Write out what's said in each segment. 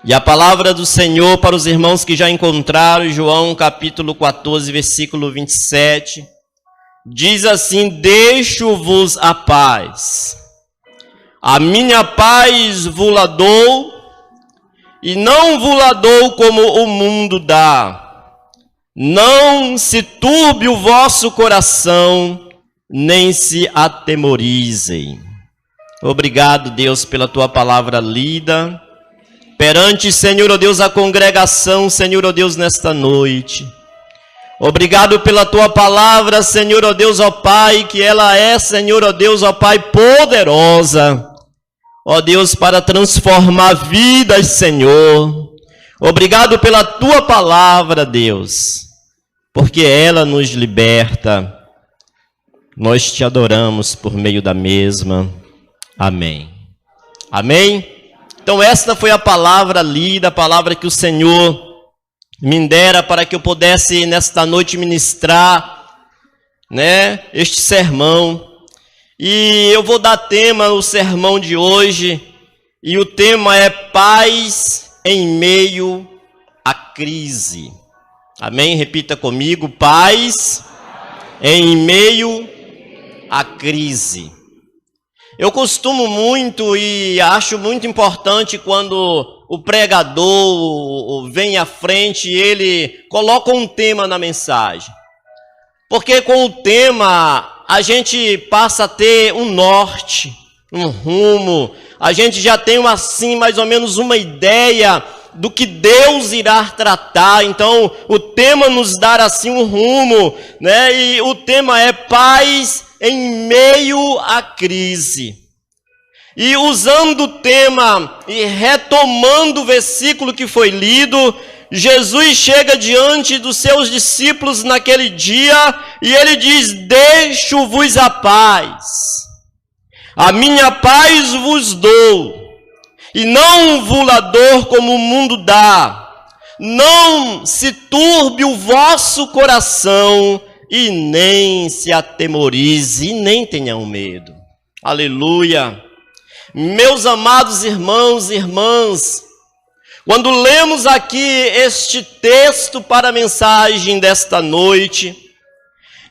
E a palavra do Senhor para os irmãos que já encontraram, João capítulo 14, versículo 27, diz assim: deixo-vos a paz, a minha paz vos-la dou, e não vos-la dou como o mundo dá. Não se turbe o vosso coração, nem se atemorizem. Obrigado, Deus, pela tua palavra lida. Perante, Senhor, ó Deus, a congregação, Senhor, ó Deus, nesta noite. Obrigado pela tua palavra, Senhor, ó Deus, ó Pai, que ela é, Senhor, ó Deus, ó Pai, poderosa. Ó Deus, para transformar vidas, Senhor. Obrigado pela tua palavra, Deus, porque ela nos liberta. Nós te adoramos por meio da mesma. Amém. Amém? Então esta foi a palavra lida, a palavra que o Senhor me dera para que eu pudesse nesta noite ministrar, este sermão. E eu vou dar tema ao sermão de hoje, e o tema é paz em meio à crise. Amém? Repita comigo: paz em meio à crise. Eu costumo muito e acho muito importante quando o pregador vem à frente e ele coloca um tema na mensagem. Porque com o tema a gente passa a ter um norte, um rumo. A gente já tem assim mais ou menos uma ideia do que Deus irá tratar. Então o tema nos dá assim um rumo, E o tema é paz em meio à crise. E usando o tema e retomando o versículo que foi lido, Jesus chega diante dos seus discípulos naquele dia e ele diz: deixo-vos a paz, a minha paz vos dou, e não vos-la dou como o mundo dá. Não se turbe o vosso coração, e nem se atemorize, e nem tenham medo. Aleluia! Meus amados irmãos e irmãs, quando lemos aqui este texto para a mensagem desta noite,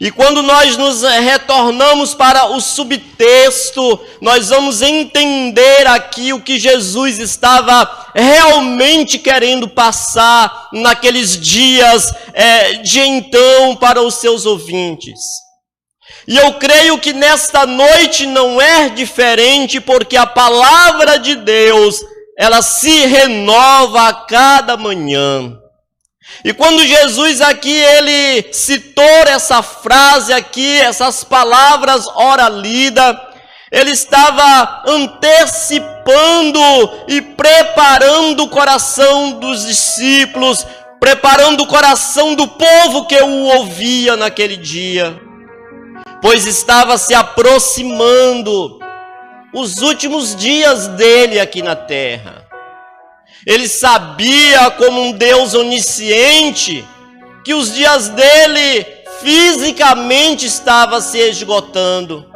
e quando nós nos retornamos para o subtexto, nós vamos entender aqui o que Jesus estava realmente querendo passar naqueles dias de então para os seus ouvintes. E eu creio que nesta noite não é diferente, porque a palavra de Deus, ela se renova a cada manhã. E quando Jesus aqui, ele citou essa frase aqui, essas palavras ora lida, ele estava antecipando e preparando o coração dos discípulos, preparando o coração do povo que o ouvia naquele dia, pois estava se aproximando os últimos dias dele aqui na terra. Ele sabia, como um Deus onisciente, que os dias dele fisicamente estavam se esgotando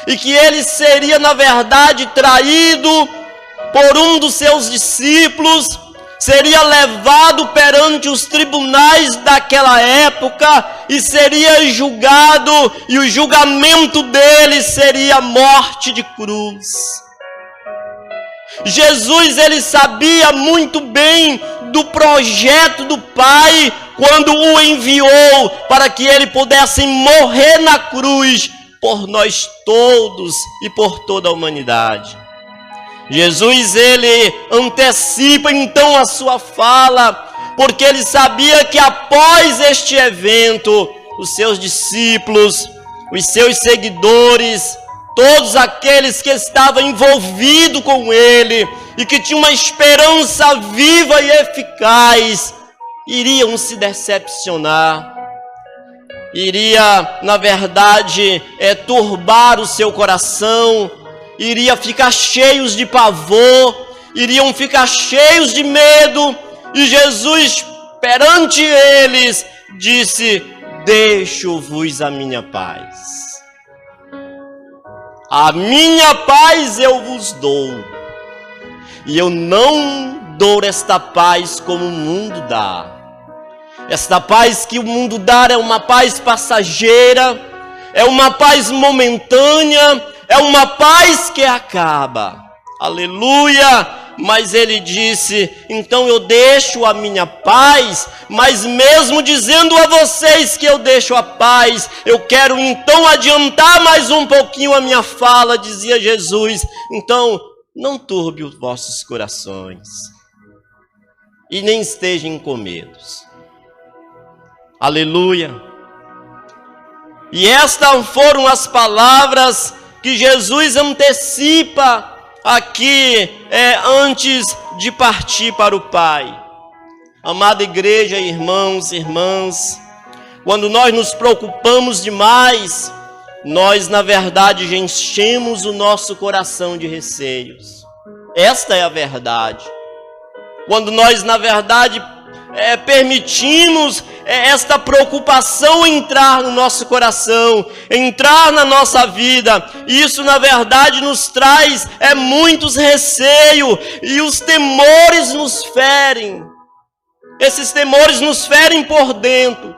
e que ele seria, na verdade, traído por um dos seus discípulos, seria levado perante os tribunais daquela época e seria julgado, e o julgamento dele seria a morte de cruz. Jesus, ele sabia muito bem do projeto do Pai quando o enviou para que ele pudesse morrer na cruz por nós todos e por toda a humanidade. Jesus, ele antecipa então a sua fala, porque ele sabia que após este evento, os seus discípulos, os seus seguidores, todos aqueles que estavam envolvidos com ele e que tinham uma esperança viva e eficaz, iriam se decepcionar, iria, na verdade, turbar o seu coração, iria ficar cheios de pavor, iriam ficar cheios de medo, e Jesus, perante eles, disse: deixo-vos a minha paz. A minha paz eu vos dou, e eu não dou esta paz como o mundo dá. Esta paz que o mundo dá é uma paz passageira, é uma paz momentânea, é uma paz que acaba. Aleluia! Mas ele disse, então eu deixo a minha paz, mas mesmo dizendo a vocês que eu deixo a paz, eu quero então adiantar mais um pouquinho a minha fala, dizia Jesus. Então, não turbe os vossos corações e nem estejam com medos. Aleluia! E estas foram as palavras que Jesus antecipa aqui antes de partir para o Pai. Amada igreja, irmãos e irmãs, quando nós nos preocupamos demais, nós na verdade já enchemos o nosso coração de receios. Esta é a verdade. Quando nós na verdade permitimos esta preocupação entrar no nosso coração, entrar na nossa vida, isso na verdade nos traz muitos receios, e os temores nos ferem. Esses temores nos ferem por dentro,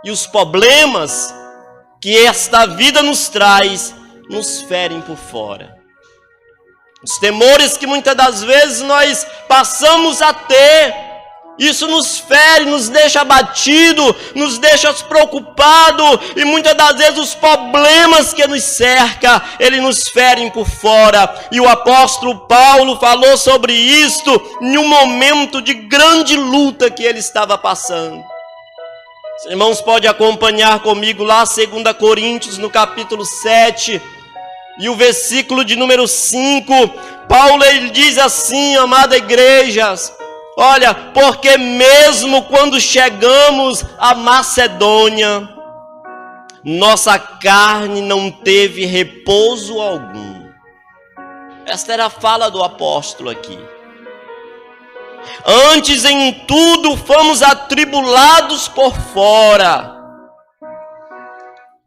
e os problemas que esta vida nos traz nos ferem por fora. Os temores que muitas das vezes nós passamos a ter, isso nos fere, nos deixa abatido, nos deixa preocupado, e muitas das vezes os problemas que nos cercam, eles nos ferem por fora. E o apóstolo Paulo falou sobre isto em um momento de grande luta que ele estava passando. Os irmãos podem acompanhar comigo lá, 2 Coríntios, no capítulo 7, e o versículo de número 5, Paulo ele diz assim, amada igreja, olha, porque mesmo quando chegamos à Macedônia, nossa carne não teve repouso algum. Esta era a fala do apóstolo aqui. Antes em tudo fomos atribulados por fora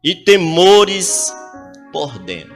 e temores por dentro.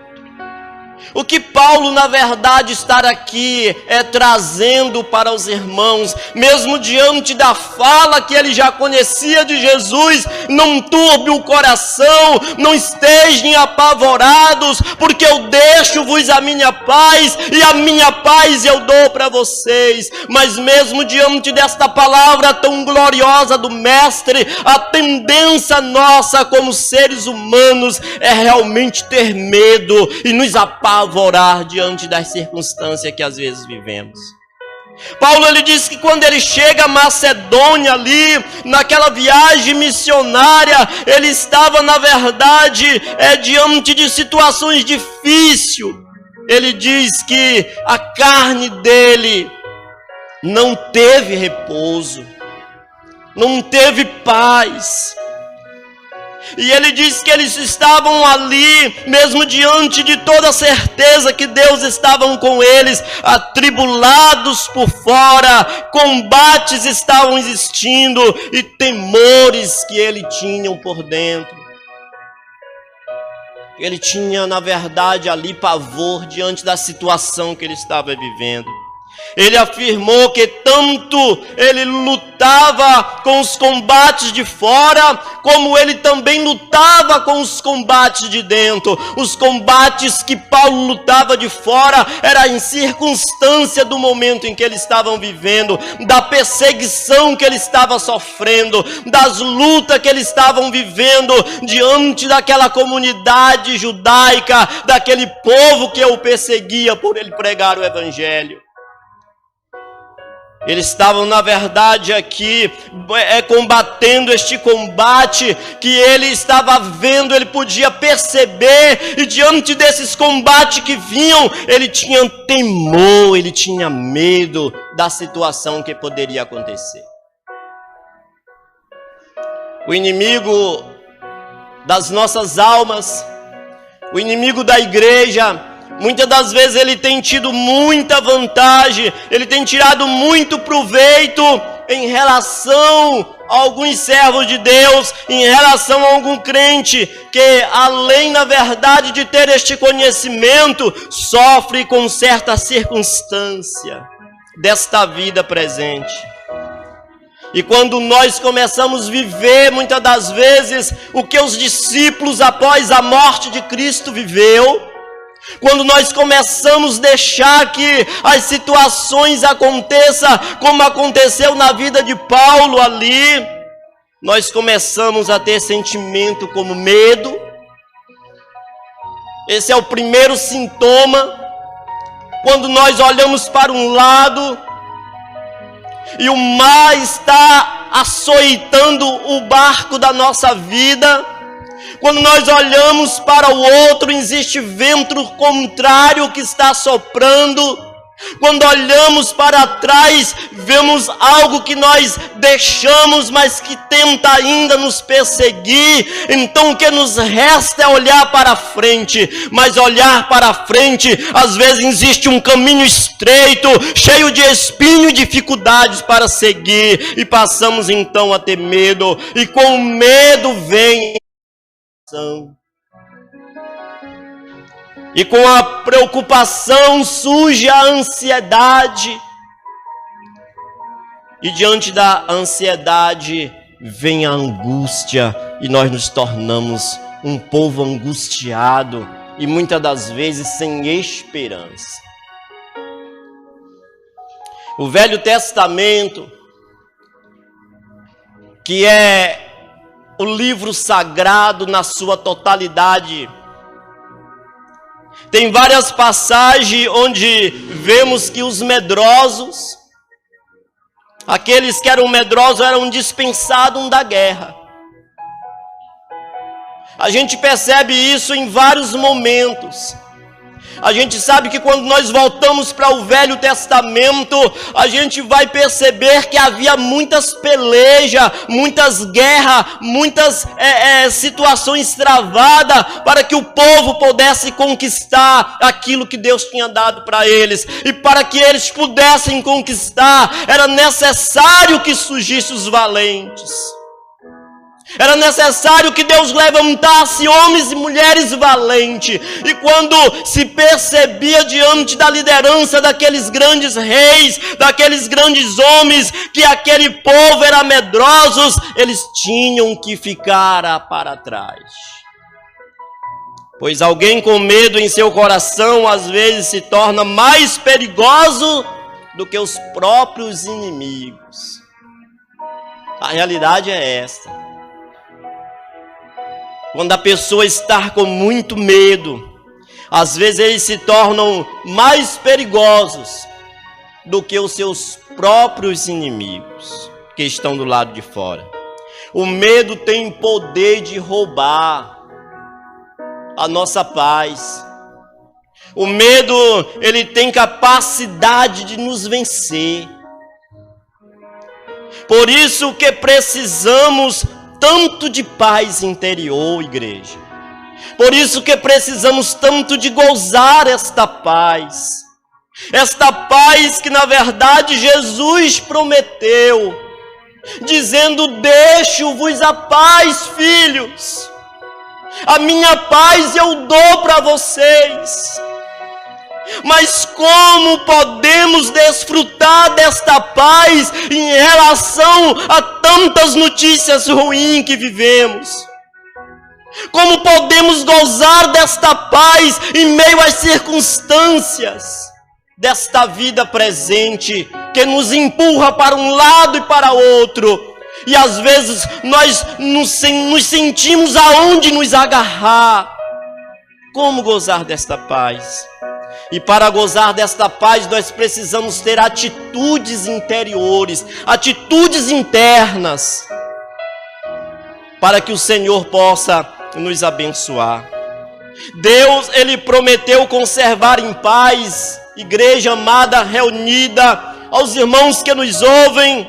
O que Paulo, na verdade, está aqui trazendo para os irmãos, mesmo diante da fala que ele já conhecia de Jesus, não turbe o coração, não estejam apavorados, porque eu deixo-vos a minha paz, e a minha paz eu dou para vocês. Mas mesmo diante desta palavra tão gloriosa do Mestre, a tendência nossa como seres humanos é realmente ter medo e nos apavorar diante das circunstâncias que às vezes vivemos. Paulo ele diz que quando ele chega a Macedônia ali, naquela viagem missionária, ele estava na verdade diante de situações difíceis. Ele diz que a carne dele não teve repouso, não teve paz. E ele diz que eles estavam ali, mesmo diante de toda a certeza que Deus estava com eles, atribulados por fora, combates estavam existindo e temores que ele tinha por dentro. Ele tinha, na verdade, ali pavor diante da situação que ele estava vivendo. Ele afirmou que tanto ele lutava com os combates de fora, como ele também lutava com os combates de dentro. Os combates que Paulo lutava de fora era em circunstância do momento em que eles estavam vivendo, da perseguição que ele estava sofrendo, das lutas que eles estavam vivendo diante daquela comunidade judaica, daquele povo que o perseguia por ele pregar o evangelho. Eles estavam, na verdade, aqui combatendo este combate que ele estava vendo, ele podia perceber, e diante desses combates que vinham, ele tinha temor, ele tinha medo da situação que poderia acontecer. O inimigo das nossas almas, o inimigo da igreja, muitas das vezes ele tem tido muita vantagem, ele tem tirado muito proveito em relação a alguns servos de Deus, em relação a algum crente que, além, na verdade, de ter este conhecimento, sofre com certa circunstância. desta vida presente. E quando nós começamos a viver, muitas das vezes, o que os discípulos após a morte de Cristo viveu, quando nós começamos a deixar que as situações aconteçam como aconteceu na vida de Paulo ali, nós começamos a ter sentimento como medo. Esse é o primeiro sintoma. Quando nós olhamos para um lado e o mar está açoitando o barco da nossa vida, quando nós olhamos para o outro, existe vento contrário que está soprando. Quando olhamos para trás, vemos algo que nós deixamos, mas que tenta ainda nos perseguir. Então o que nos resta é olhar para frente. Mas olhar para frente, às vezes existe um caminho estreito, cheio de espinho e dificuldades para seguir. E passamos então a ter medo. E com o medo vem e com a preocupação surge a ansiedade. E diante da ansiedade vem a angústia. E nós nos tornamos um povo angustiado. E muitas das vezes sem esperança. O Velho Testamento, que é o livro sagrado na sua totalidade, tem várias passagens onde vemos que os medrosos, aqueles que eram medrosos, eram dispensados da guerra. A gente percebe isso em vários momentos. A gente sabe que quando nós voltamos para o Velho Testamento, a gente vai perceber que havia muitas pelejas, muitas guerras, muitas situações travadas para que o povo pudesse conquistar aquilo que Deus tinha dado para eles. E para que eles pudessem conquistar, era necessário que surgissem os valentes. Era necessário que Deus levantasse homens e mulheres valentes. E quando se percebia diante da liderança daqueles grandes reis, daqueles grandes homens, que aquele povo era medrosos, eles tinham que ficar para trás. Pois alguém com medo em seu coração, às vezes se torna mais perigoso do que os próprios inimigos. A realidade é esta. Quando a pessoa está com muito medo, às vezes eles se tornam mais perigosos do que os seus próprios inimigos que estão do lado de fora. O medo tem poder de roubar a nossa paz. O medo, ele tem capacidade de nos vencer. Por isso que precisamos tanto de paz interior, igreja. Por isso que precisamos tanto de gozar esta paz. Esta paz que na verdade Jesus prometeu, dizendo: deixo-vos a paz, filhos. A minha paz eu dou para vocês. Mas como podemos desfrutar desta paz em relação a tantas notícias ruins que vivemos? Como podemos gozar desta paz em meio às circunstâncias desta vida presente que nos empurra para um lado e para outro? E às vezes nós nos sentimos aonde nos agarrar. Como gozar desta paz? E para gozar desta paz, nós precisamos ter atitudes interiores, atitudes internas, para que o Senhor possa nos abençoar. Deus, Ele prometeu conservar em paz, igreja amada, reunida, aos irmãos que nos ouvem.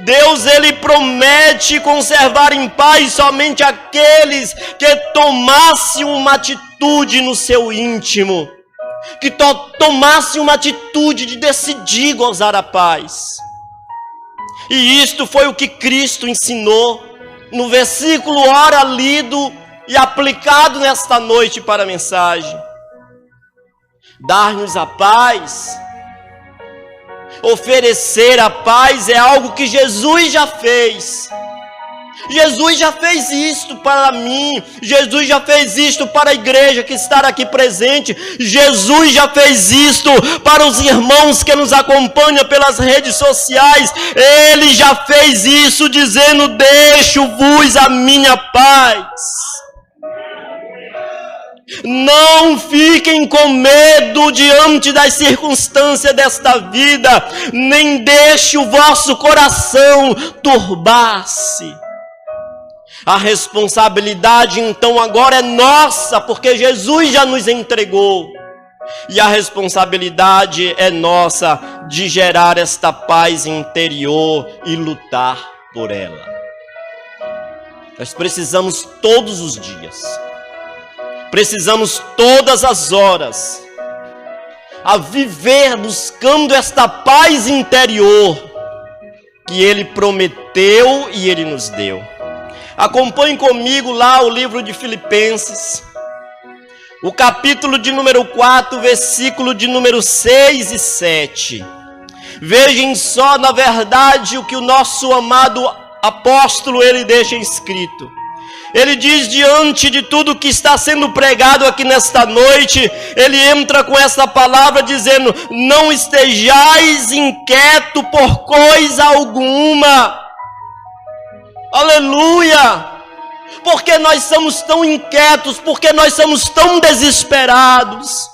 Deus, Ele promete conservar em paz somente aqueles que tomassem uma atitude no seu íntimo, que tomasse uma atitude de decidir gozar a paz. E isto foi o que Cristo ensinou no versículo ora lido e aplicado nesta noite para a mensagem. Dar-nos a paz Oferecer a paz é algo que Jesus já fez. Jesus já fez isto para mim. Jesus já fez isto para a igreja que está aqui presente. Jesus já fez isto para os irmãos que nos acompanham pelas redes sociais. Ele já fez isso dizendo: deixo-vos a minha paz. Não fiquem com medo diante das circunstâncias desta vida, nem deixe o vosso coração turbar-se. A responsabilidade então agora é nossa, porque Jesus já nos entregou. E a responsabilidade é nossa de gerar esta paz interior e lutar por ela. Nós precisamos todos os dias. Precisamos todas as horas a viver buscando esta paz interior que Ele prometeu e Ele nos deu. Acompanhe comigo lá o livro de Filipenses, o capítulo de número 4, versículo de número 6 e 7. Vejam só, na verdade, o que o nosso amado apóstolo ele deixa escrito. Ele diz, diante de tudo que está sendo pregado aqui nesta noite, ele entra com essa palavra dizendo: não estejais inquieto por coisa alguma. Aleluia! Porque nós somos tão inquietos, porque nós somos tão desesperados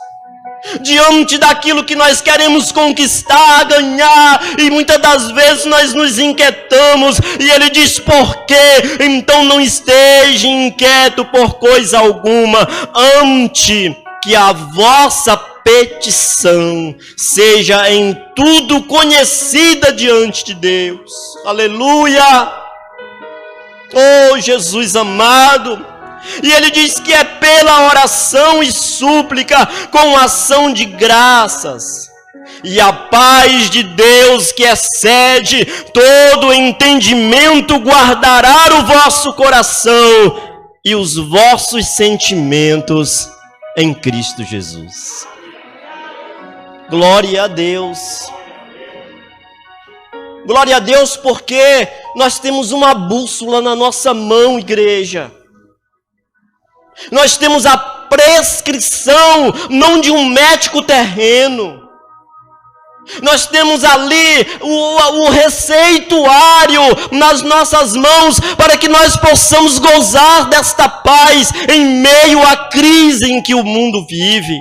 diante daquilo que nós queremos conquistar, ganhar, e muitas das vezes nós nos inquietamos, e ele diz: por quê? Então não esteja inquieto por coisa alguma, ante que a vossa petição seja em tudo conhecida diante de Deus. Aleluia! Oh, Jesus amado! E ele diz que é pela oração e súplica, com ação de graças, e a paz de Deus, que excede todo entendimento, guardará o vosso coração e os vossos sentimentos em Cristo Jesus. Glória a Deus. Glória a Deus, porque nós temos uma bússola na nossa mão, igreja. Nós temos a prescrição, não de um médico terreno. Nós temos ali o receituário nas nossas mãos, para que nós possamos gozar desta paz em meio à crise em que o mundo vive.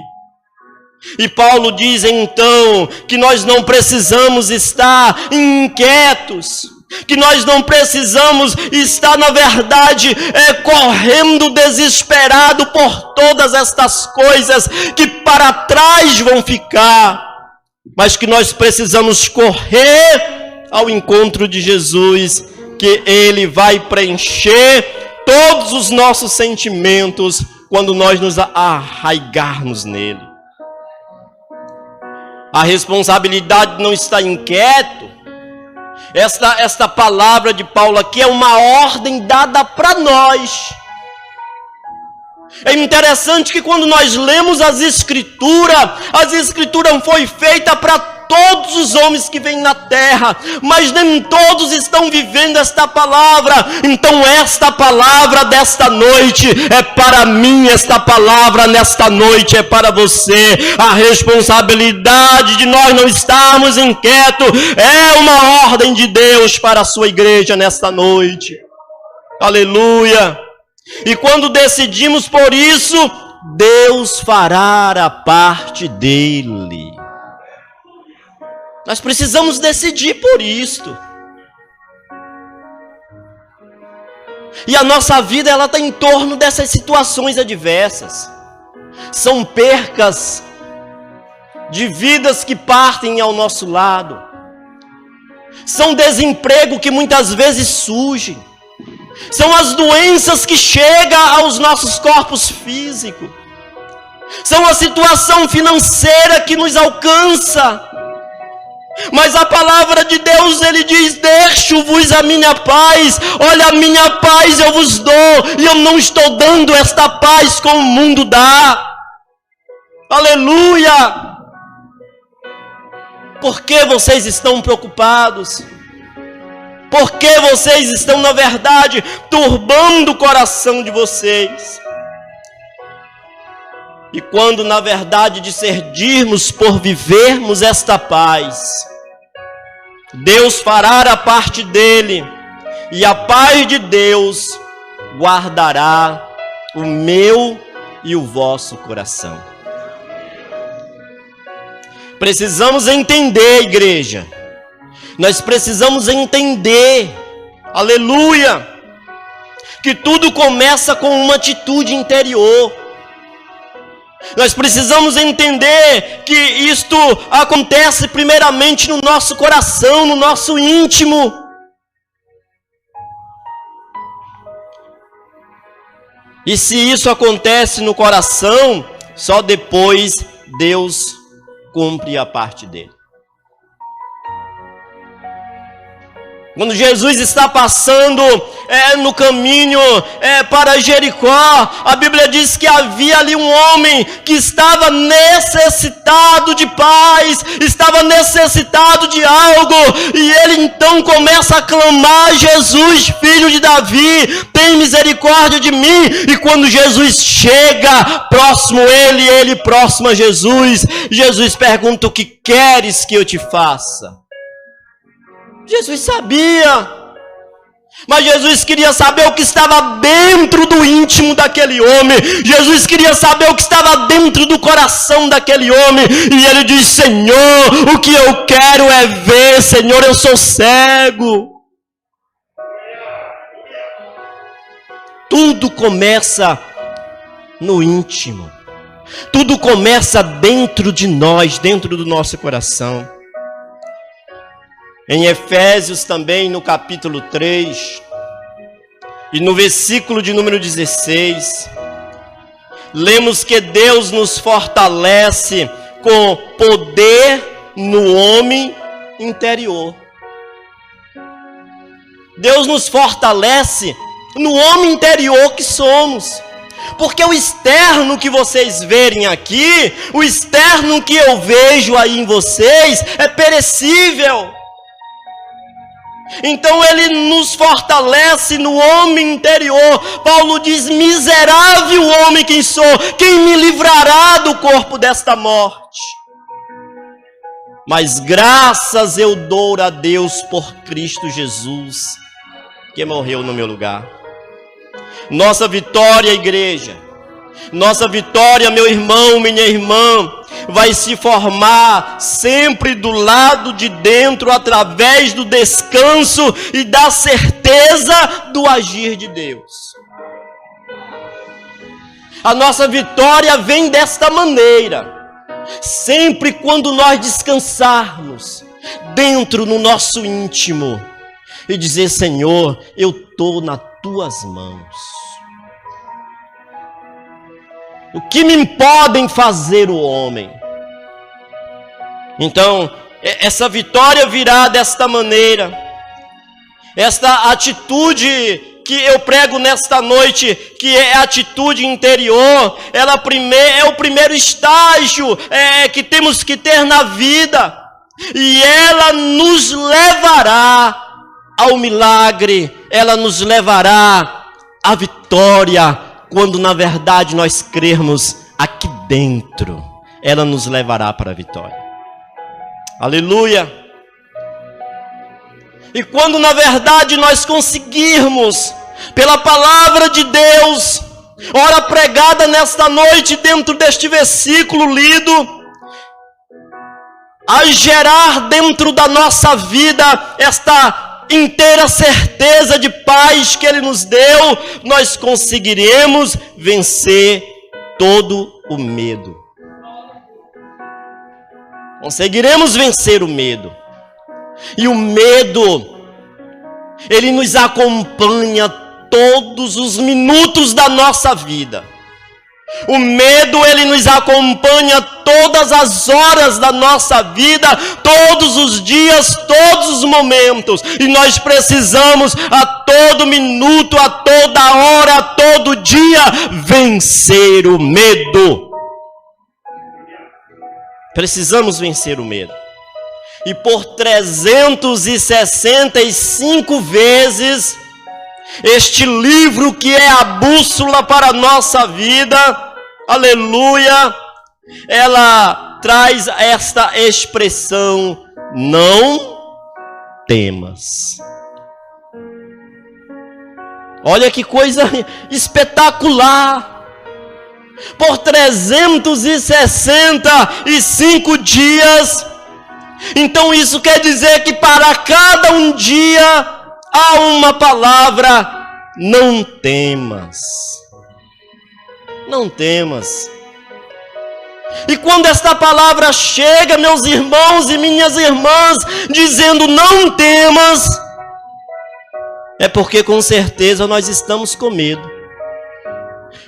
E Paulo diz então que nós não precisamos estar inquietos, que nós não precisamos estar, na verdade, correndo desesperado por todas estas coisas que para trás vão ficar, mas que nós precisamos correr ao encontro de Jesus, que Ele vai preencher todos os nossos sentimentos quando nós nos arraigarmos nele. A responsabilidade não está inquieto. Esta palavra de Paulo aqui é uma ordem dada para nós. É interessante que quando nós lemos as Escrituras foi feita para todos os homens que vêm na terra, mas nem todos estão vivendo esta palavra. Então esta palavra desta noite é para mim, esta palavra nesta noite é para você. A responsabilidade de nós não estarmos inquietos é uma ordem de Deus para a sua igreja nesta noite. Aleluia! E quando decidimos por isso, Deus fará a parte dele. Nós precisamos decidir por isto. E a nossa vida, ela está em torno dessas situações adversas. São percas de vidas que partem ao nosso lado. São desemprego que muitas vezes surge. São as doenças que chegam aos nossos corpos físicos. São a situação financeira que nos alcança. Mas a palavra de Deus, ele diz: deixo-vos a minha paz. Olha, a minha paz eu vos dou. E eu não estou dando esta paz como o mundo dá. Aleluia! Por que vocês estão preocupados? Por que vocês estão, na verdade, turbando o coração de vocês? E quando, na verdade, decidirmos por vivermos esta paz, Deus fará a parte dele, e a paz de Deus guardará o meu e o vosso coração. Precisamos entender, igreja. Nós precisamos entender, aleluia, que tudo começa com uma atitude interior. Nós precisamos entender que isto acontece primeiramente no nosso coração, no nosso íntimo. E se isso acontece no coração, só depois Deus cumpre a parte dele. Quando Jesus está passando no caminho para Jericó, a Bíblia diz que havia ali um homem que estava necessitado de paz, estava necessitado de algo, e ele então começa a clamar: Jesus, filho de Davi, tem misericórdia de mim. E quando Jesus chega próximo ele próximo a Jesus, Jesus pergunta: o que queres que eu te faça? Jesus sabia, mas Jesus queria saber o que estava dentro do íntimo daquele homem. Jesus queria saber o que estava dentro do coração daquele homem. E ele diz: Senhor, o que eu quero é ver, Senhor, eu sou cego. Tudo começa no íntimo. Tudo começa dentro de nós, dentro do nosso coração. Em Efésios também, no capítulo 3, e no versículo de número 16, lemos que Deus nos fortalece com poder no homem interior. Deus nos fortalece no homem interior que somos. Porque o externo que vocês verem aqui, o externo que eu vejo aí em vocês, é perecível. Então ele nos fortalece no homem interior. Paulo diz: miserável homem quem sou, quem me livrará do corpo desta morte? Mas graças eu dou a Deus por Cristo Jesus, que morreu no meu lugar. Nossa vitória, igreja, nossa vitória, meu irmão, minha irmã, vai se formar sempre do lado de dentro, através do descanso e da certeza do agir de Deus. A nossa vitória vem desta maneira. Sempre quando nós descansarmos dentro no nosso íntimo e dizer: Senhor, eu estou nas tuas mãos. O que me podem fazer o homem? Então, essa vitória virá desta maneira. Esta atitude que eu prego nesta noite, que é a atitude interior, ela é o primeiro estágio que temos que ter na vida. E ela nos levará ao milagre, ela nos levará à vitória. Quando na verdade nós crermos aqui dentro, ela nos levará para a vitória. Aleluia! E quando na verdade nós conseguirmos, pela palavra de Deus, ora pregada nesta noite, dentro deste versículo lido, a gerar dentro da nossa vida esta inteira certeza de paz que Ele nos deu, nós conseguiremos vencer todo o medo. Conseguiremos vencer o medo. E o medo, ele nos acompanha todos os minutos da nossa vida. O medo, ele nos acompanha todas as horas da nossa vida, todos os dias, todos os momentos. E nós precisamos a todo minuto, a toda hora, a todo dia, vencer o medo. Precisamos vencer o medo. E por 365 vezes, este livro que é a bússola para a nossa vida, aleluia, ela traz esta expressão: não temas. Olha que coisa espetacular! Por 365 dias, então isso quer dizer que para cada um dia há uma palavra: não temas. Não temas. E quando esta palavra chega, meus irmãos e minhas irmãs, dizendo não temas, é porque com certeza nós estamos com medo.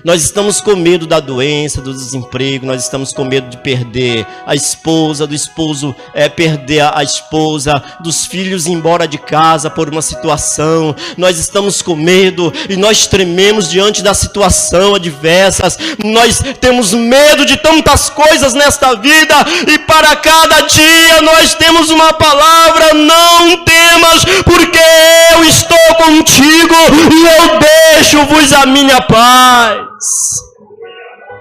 Nós estamos com medo da doença, do desemprego, nós estamos com medo de perder a esposa, do esposo perder a esposa, dos filhos ir embora de casa por uma situação. Nós estamos com medo e nós trememos diante da situação adversas. Nós temos medo de tantas coisas nesta vida e para cada dia nós temos uma palavra: não temas, porque eu estou contigo e eu deixo-vos a minha paz.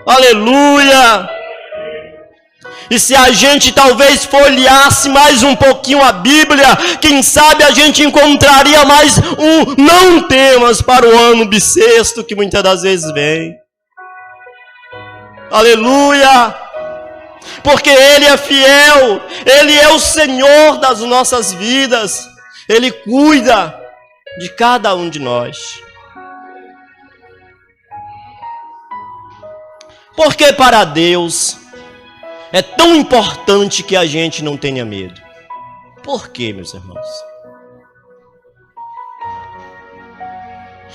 Aleluia! E se a gente talvez folheasse mais um pouquinho a Bíblia, quem sabe a gente encontraria mais um não temas para o ano bissexto que muitas das vezes vem. Aleluia! Porque Ele é fiel, Ele é o Senhor das nossas vidas, Ele cuida de cada um de nós. Porque para Deus é tão importante que a gente não tenha medo? Por quê, meus irmãos?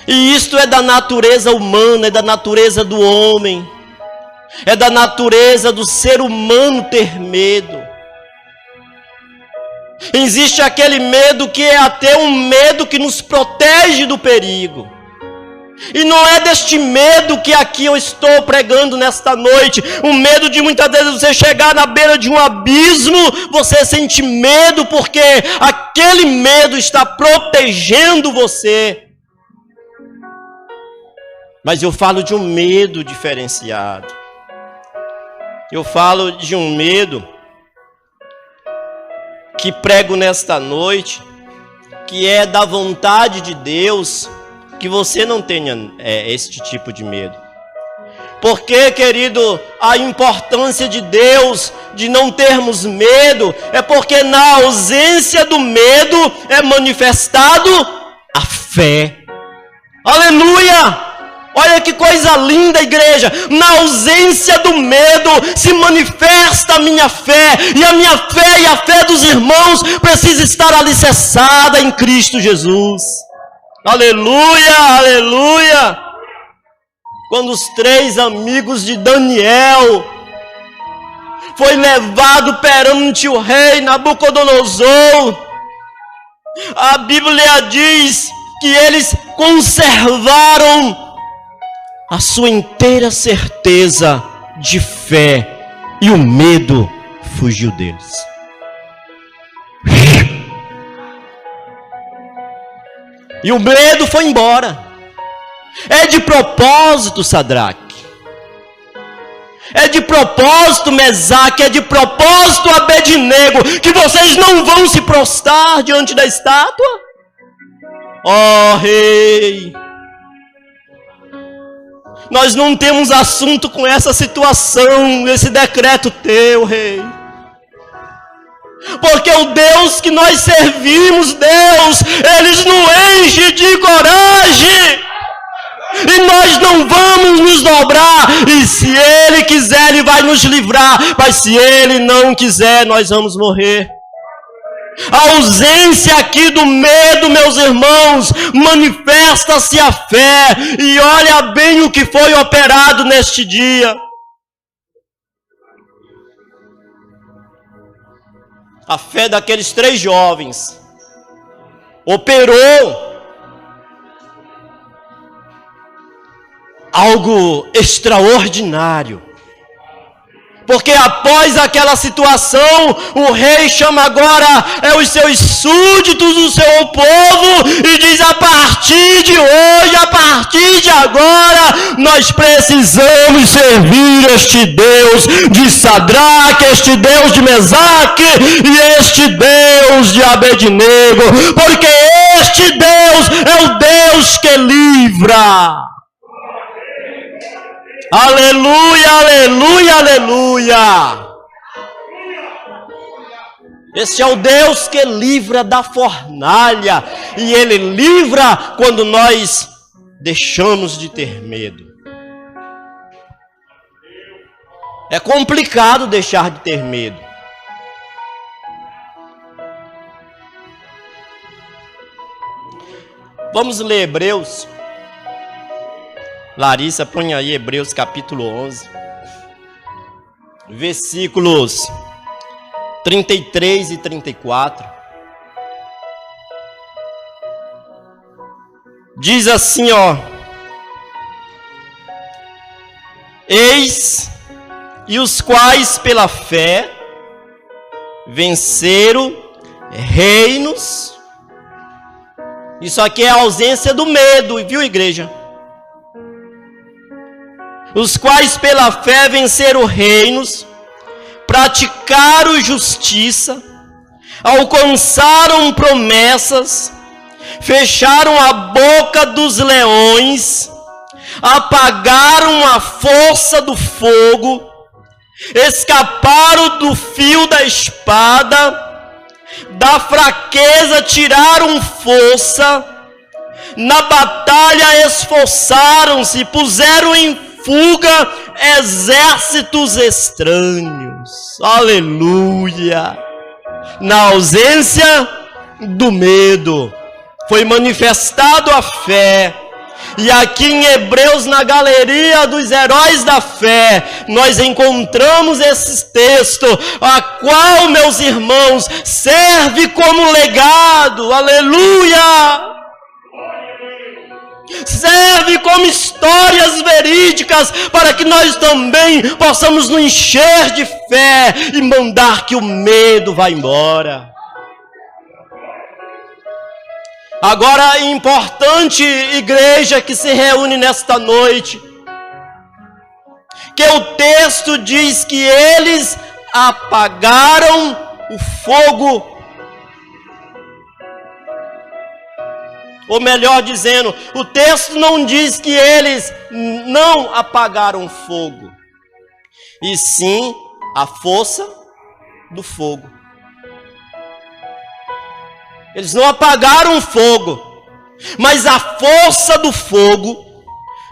E isto é da natureza humana, é da natureza do homem, é da natureza do ser humano ter medo. Existe aquele medo que é até um medo que nos protege do perigo. E não é deste medo que aqui eu estou pregando nesta noite. O medo de muitas vezes você chegar na beira de um abismo, você sente medo porque aquele medo está protegendo você. Mas eu falo de um medo diferenciado. Eu falo de um medo que prego nesta noite, que é da vontade de Deus, que você não tenha este tipo de medo. Porque, querido, a importância de Deus, de não termos medo, é porque na ausência do medo é manifestado a fé. Aleluia! Olha que coisa linda, igreja. Na ausência do medo se manifesta a minha fé. E a minha fé e a fé dos irmãos precisa estar alicerçada em Cristo Jesus. Aleluia, aleluia. Quando os 3 amigos de Daniel foi levado perante o rei Nabucodonosor, a Bíblia diz que eles conservaram a sua inteira certeza de fé e o medo fugiu deles. E o medo foi embora. É de propósito, Sadraque. É de propósito, Mesaque. É de propósito, Abednego, que vocês não vão se prostrar diante da estátua? Ó rei, nós não temos assunto com essa situação, esse decreto teu, rei. Porque o Deus que nós servimos, Deus, Ele nos enche de coragem. E nós não vamos nos dobrar. E se Ele quiser, Ele vai nos livrar. Mas se Ele não quiser, nós vamos morrer. A ausência aqui do medo, meus irmãos, manifesta-se a fé. E olha bem o que foi operado neste dia. A fé daqueles 3 jovens operou algo extraordinário. Porque após aquela situação, o rei chama agora os seus súditos, o seu povo, e diz: a partir de hoje, a partir de agora, nós precisamos servir este Deus de Sadraque, este Deus de Mesaque e este Deus de Abednego, porque este Deus é o Deus que livra. Aleluia, aleluia, aleluia. Esse é o Deus que livra da fornalha. E Ele livra quando nós deixamos de ter medo. É complicado deixar de ter medo. Vamos ler Hebreus. Larissa, põe aí Hebreus capítulo 11, versículos 33 e 34. Diz assim, ó: eis, e os quais pela fé venceram reinos. Isso aqui é a ausência do medo, viu, igreja? Os quais pela fé venceram reinos, praticaram justiça, alcançaram promessas, fecharam a boca dos leões, apagaram a força do fogo, escaparam do fio da espada, da fraqueza tiraram força, na batalha esforçaram-se, puseram em fuga exércitos estranhos. Aleluia! Na ausência do medo foi manifestado a fé. E aqui em Hebreus, na galeria dos heróis da fé, nós encontramos esse texto, a qual, meus irmãos, serve como legado. Aleluia! Serve como histórias verídicas para que nós também possamos nos encher de fé e mandar que o medo vá embora. Agora, importante igreja que se reúne nesta noite, que o texto diz que eles apagaram o fogo. Ou melhor dizendo, o texto não diz que eles não apagaram fogo, e sim a força do fogo. Eles não apagaram o fogo, mas a força do fogo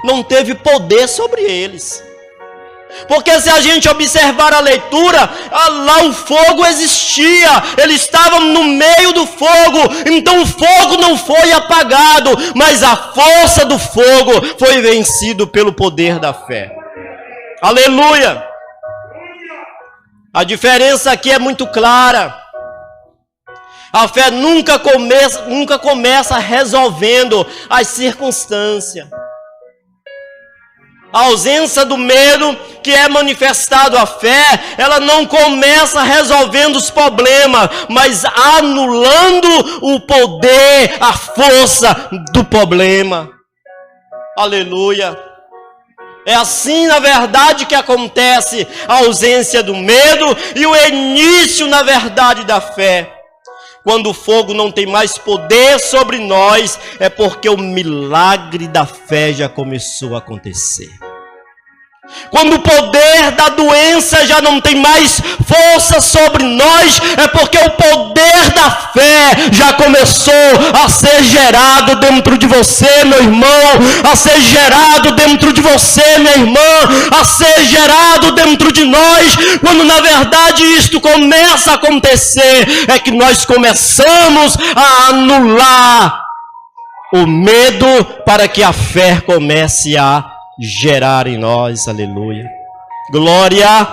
não teve poder sobre eles. Porque se a gente observar a leitura, lá o fogo existia, eles estavam no meio do fogo, então o fogo não foi apagado, mas a força do fogo foi vencido pelo poder da fé. Aleluia! A diferença aqui é muito clara. A fé nunca começa resolvendo as circunstâncias. A ausência do medo, que é manifestado a fé, ela não começa resolvendo os problemas, mas anulando o poder, a força do problema. Aleluia! É assim, na verdade, que acontece a ausência do medo e o início, na verdade, da fé. Quando o fogo não tem mais poder sobre nós, é porque o milagre da fé já começou a acontecer. Quando o poder da doença já não tem mais força sobre nós, é porque o poder da fé já começou a ser gerado dentro de você, meu irmão, a ser gerado dentro de você, minha irmã, a ser gerado dentro de nós. Quando na verdade isto começa a acontecer, é que nós começamos a anular o medo para que a fé comece a gerar em nós. Aleluia. Glória,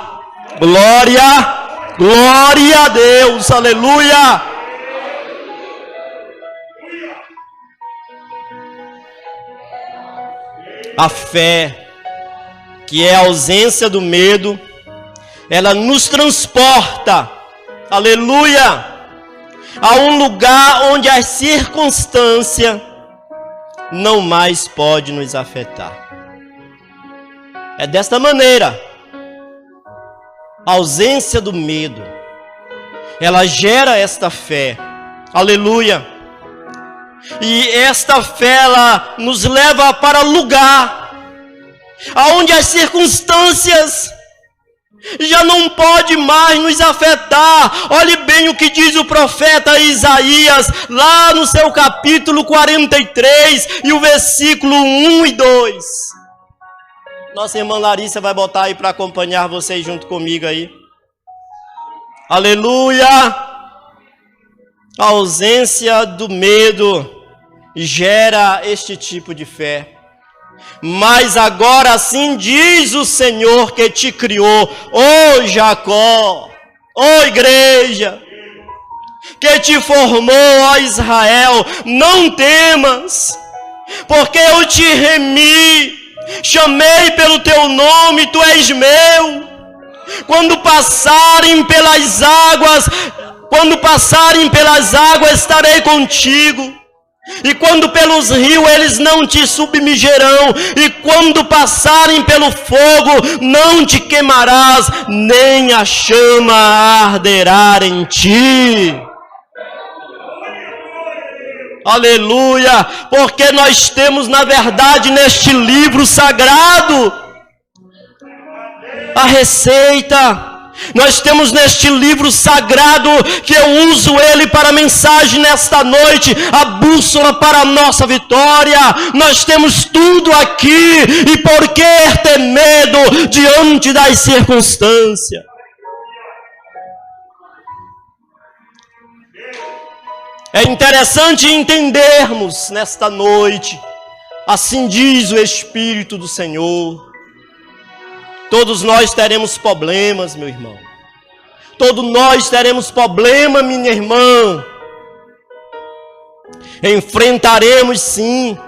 glória, glória a Deus. Aleluia. A fé, que é a ausência do medo, ela nos transporta, aleluia, a um lugar onde a circunstância não mais pode nos afetar. É desta maneira, a ausência do medo, ela gera esta fé, aleluia, e esta fé, ela nos leva para lugar, aonde as circunstâncias já não pode mais nos afetar. Olhe bem o que diz o profeta Isaías, lá no seu capítulo 43, e o versículo 1 e 2. Nossa irmã Larissa vai botar aí para acompanhar vocês junto comigo aí. Aleluia! A ausência do medo gera este tipo de fé. Mas agora assim diz o Senhor que te criou, ó Jacó, ó igreja, que te formou, ó Israel, não temas, porque eu te remi, chamei pelo teu nome, tu és meu. Quando passarem pelas águas, estarei contigo. E quando pelos rios eles não te submergerão, e quando passarem pelo fogo não te queimarás, nem a chama arderá em ti. Aleluia! Porque nós temos na verdade neste livro sagrado a receita. Nós temos neste livro sagrado, que eu uso ele para a mensagem nesta noite, a bússola para a nossa vitória. Nós temos tudo aqui, e por que ter medo diante das circunstâncias? É interessante entendermos nesta noite, assim diz o Espírito do Senhor. Todos nós teremos problemas, meu irmão. Todos nós teremos problema, minha irmã. Enfrentaremos sim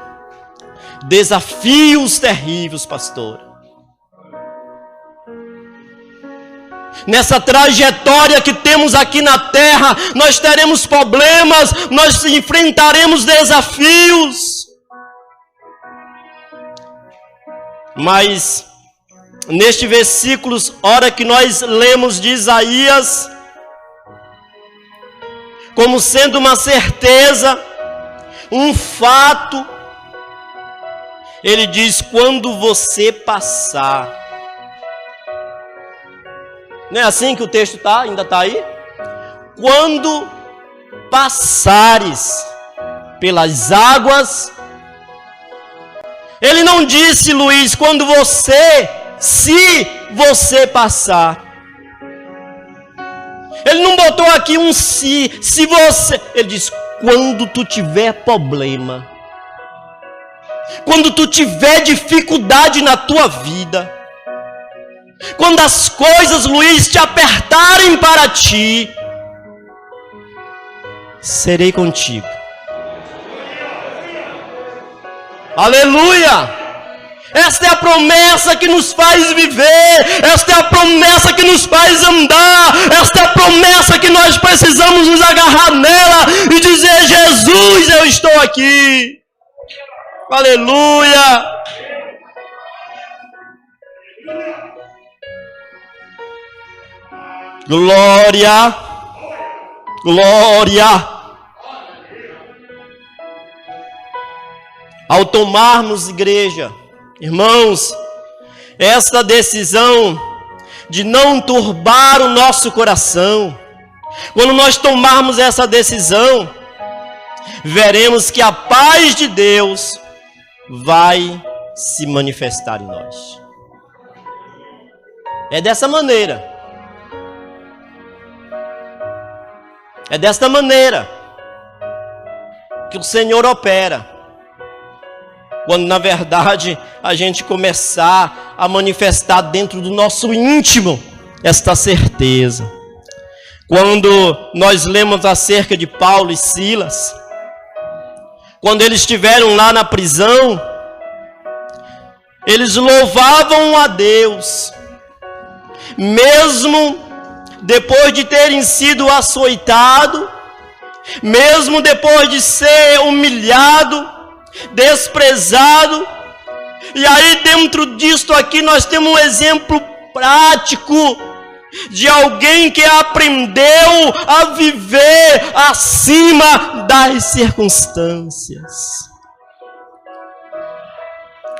desafios terríveis, pastor. Nessa trajetória que temos aqui na terra, nós teremos problemas, nós enfrentaremos desafios. Mas neste versículo, hora que nós lemos de Isaías, como sendo uma certeza, um fato, ele diz: quando você passar. Não é assim que o texto está? Ainda está aí? Quando passares pelas águas. Ele não disse, Luiz, quando você, se você passar. Ele não botou aqui um se você. Ele diz, quando tu tiver problema. Quando tu tiver dificuldade na tua vida. Quando as coisas, Luiz, te apertarem para ti, serei contigo. Aleluia! Esta é a promessa que nos faz viver. Esta é a promessa que nos faz andar. Esta é a promessa que nós precisamos nos agarrar nela e dizer, Jesus, eu estou aqui. Aleluia! Glória! Glória! Ao tomarmos, igreja, irmãos, esta decisão de não turbar o nosso coração, quando nós tomarmos essa decisão, veremos que a paz de Deus vai se manifestar em nós. É dessa maneira. É desta maneira que o Senhor opera. Quando na verdade a gente começar a manifestar dentro do nosso íntimo esta certeza. Quando nós lemos acerca de Paulo e Silas, quando eles estiveram lá na prisão, eles louvavam a Deus. mesmo depois de terem sido açoitados, mesmo depois de ser humilhado, desprezado. E aí dentro disto aqui nós temos um exemplo prático de alguém que aprendeu a viver acima das circunstâncias.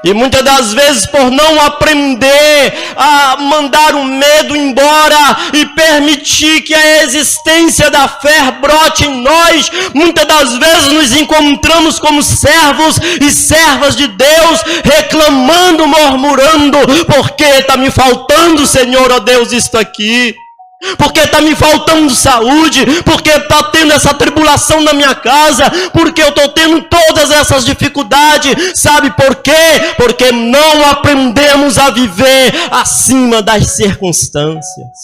E muitas das vezes, por não aprender a mandar o medo embora e permitir que a existência da fé brote em nós, muitas das vezes nos encontramos como servos e servas de Deus, reclamando, murmurando: porque está me faltando, Senhor, ó Deus, isto aqui. Porque está me faltando saúde, porque está tendo essa tribulação na minha casa, porque eu estou tendo todas essas dificuldades. Sabe por quê? Porque não aprendemos a viver acima das circunstâncias.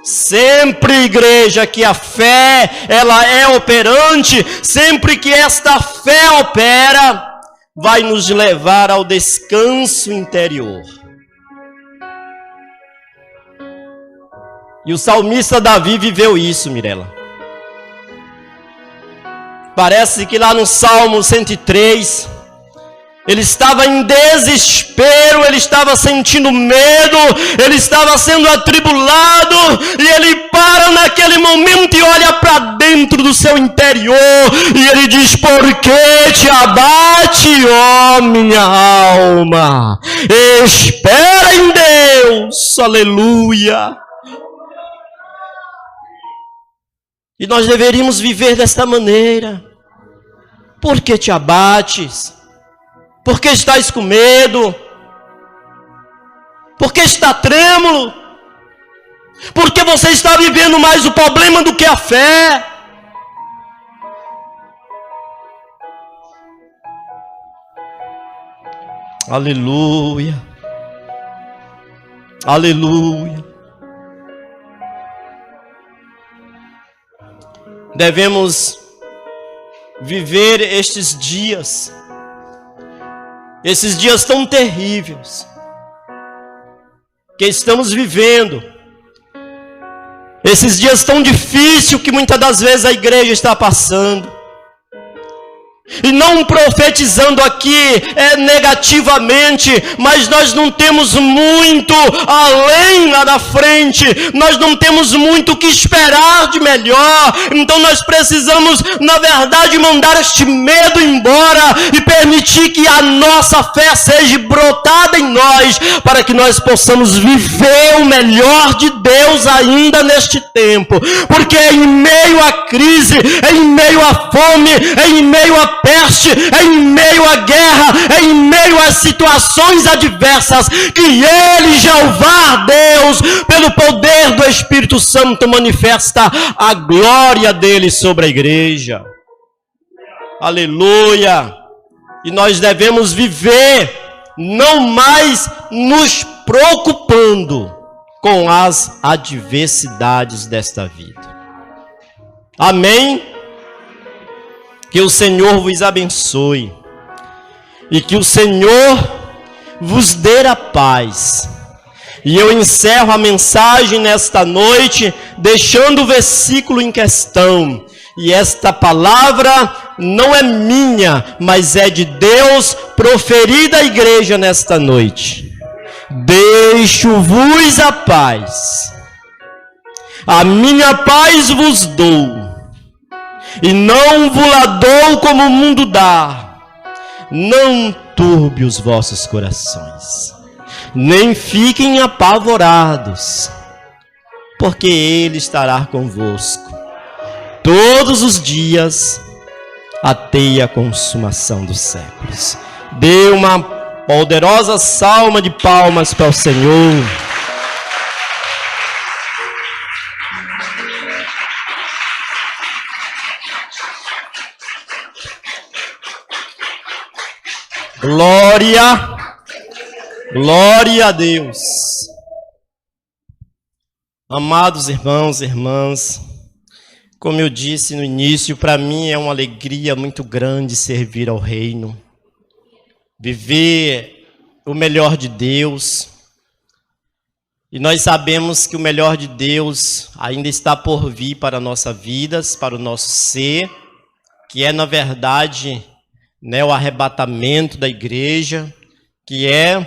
Sempre, igreja, que a fé ela é operante, sempre que esta fé opera, vai nos levar ao descanso interior. E o salmista Davi viveu isso, Mirela. Parece que lá no Salmo 103, ele estava em desespero, ele estava sentindo medo, ele estava sendo atribulado, e ele para naquele momento e olha para dentro do seu interior, e ele diz: por que te abate, ó minha alma? Espera em Deus, aleluia. E nós deveríamos viver desta maneira. Por que te abates? Por que estás com medo? Por que está trêmulo? Porque você está vivendo mais o problema do que a fé. Aleluia. Aleluia. Devemos viver estes dias tão terríveis que estamos vivendo, esses dias tão difíceis que muitas das vezes a igreja está passando. E não profetizando aqui negativamente, mas nós não temos muito além lá na frente, nós não temos muito o que esperar de melhor. Então nós precisamos, na verdade, mandar este medo embora e permitir que a nossa fé seja brotada em nós, para que nós possamos viver o melhor de Deus ainda neste tempo. Porque é em meio à crise, é em meio à fome, é em meio à peste, é em meio à guerra, é em meio às situações adversas que Ele, Jeová Deus, pelo poder do Espírito Santo, manifesta a glória dele sobre a igreja. Aleluia! E nós devemos viver não mais nos preocupando com as adversidades desta vida. Amém? Que o Senhor vos abençoe e que o Senhor vos dê a paz. E eu encerro a mensagem nesta noite deixando o versículo em questão. E esta palavra não é minha, mas é de Deus, proferida à igreja nesta noite. Deixo-vos a paz. A minha paz vos dou. E não vos-la dou como o mundo dá. Não turbe os vossos corações, nem fiquem apavorados, porque Ele estará convosco todos os dias, até a consumação dos séculos. Dê uma poderosa salva de palmas para o Senhor. Glória, glória a Deus. Amados irmãos e irmãs, como eu disse no início, para mim é uma alegria muito grande servir ao reino, viver o melhor de Deus, E nós sabemos que o melhor de Deus ainda está por vir para a nossa vida, para o nosso ser, que é, na verdade, o arrebatamento da igreja, que é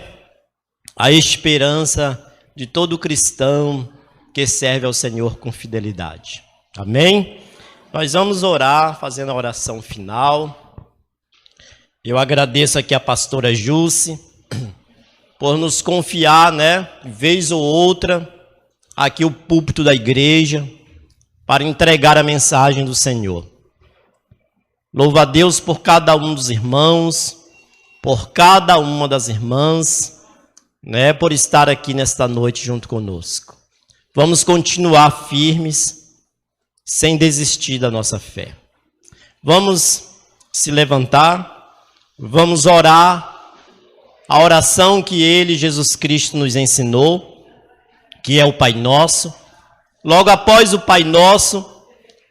a esperança de todo cristão que serve ao Senhor com fidelidade. Amém? Nós vamos orar, fazendo a oração final. Eu agradeço aqui a pastora Jusce por nos confiar, vez ou outra, aqui o púlpito da igreja, para entregar a mensagem do Senhor. Louva a Deus por cada um dos irmãos, por cada uma das irmãs, por estar aqui nesta noite junto conosco. Vamos continuar firmes, sem desistir da nossa fé. Vamos se levantar, vamos orar a oração que Ele, Jesus Cristo, nos ensinou, que é o Pai Nosso. Logo após o Pai Nosso,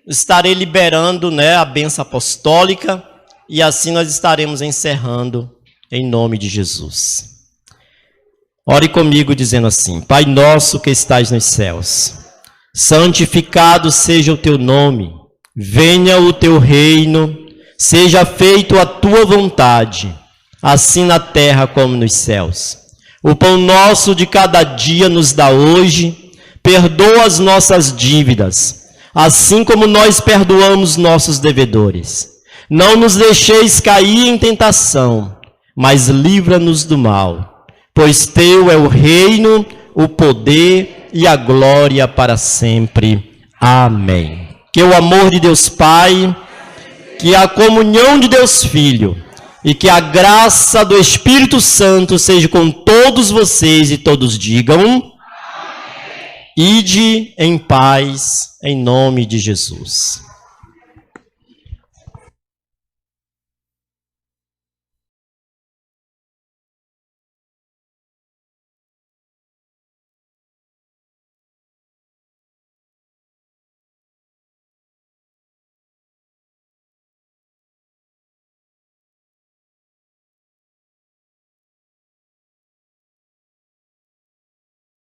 estarei liberando a bênção apostólica e assim nós estaremos encerrando em nome de Jesus. Ore comigo dizendo assim: Pai nosso que estais nos céus, santificado seja o teu nome, venha o teu reino, seja feito a tua vontade, assim na terra como nos céus. O pão nosso de cada dia nos dá hoje, perdoa as nossas dívidas, assim como nós perdoamos nossos devedores. Não nos deixeis cair em tentação, mas livra-nos do mal, pois teu é o reino, o poder e a glória para sempre. Amém. Que o amor de Deus Pai, que a comunhão de Deus Filho e que a graça do Espírito Santo seja com todos vocês e todos digam: Ide em paz, em nome de Jesus.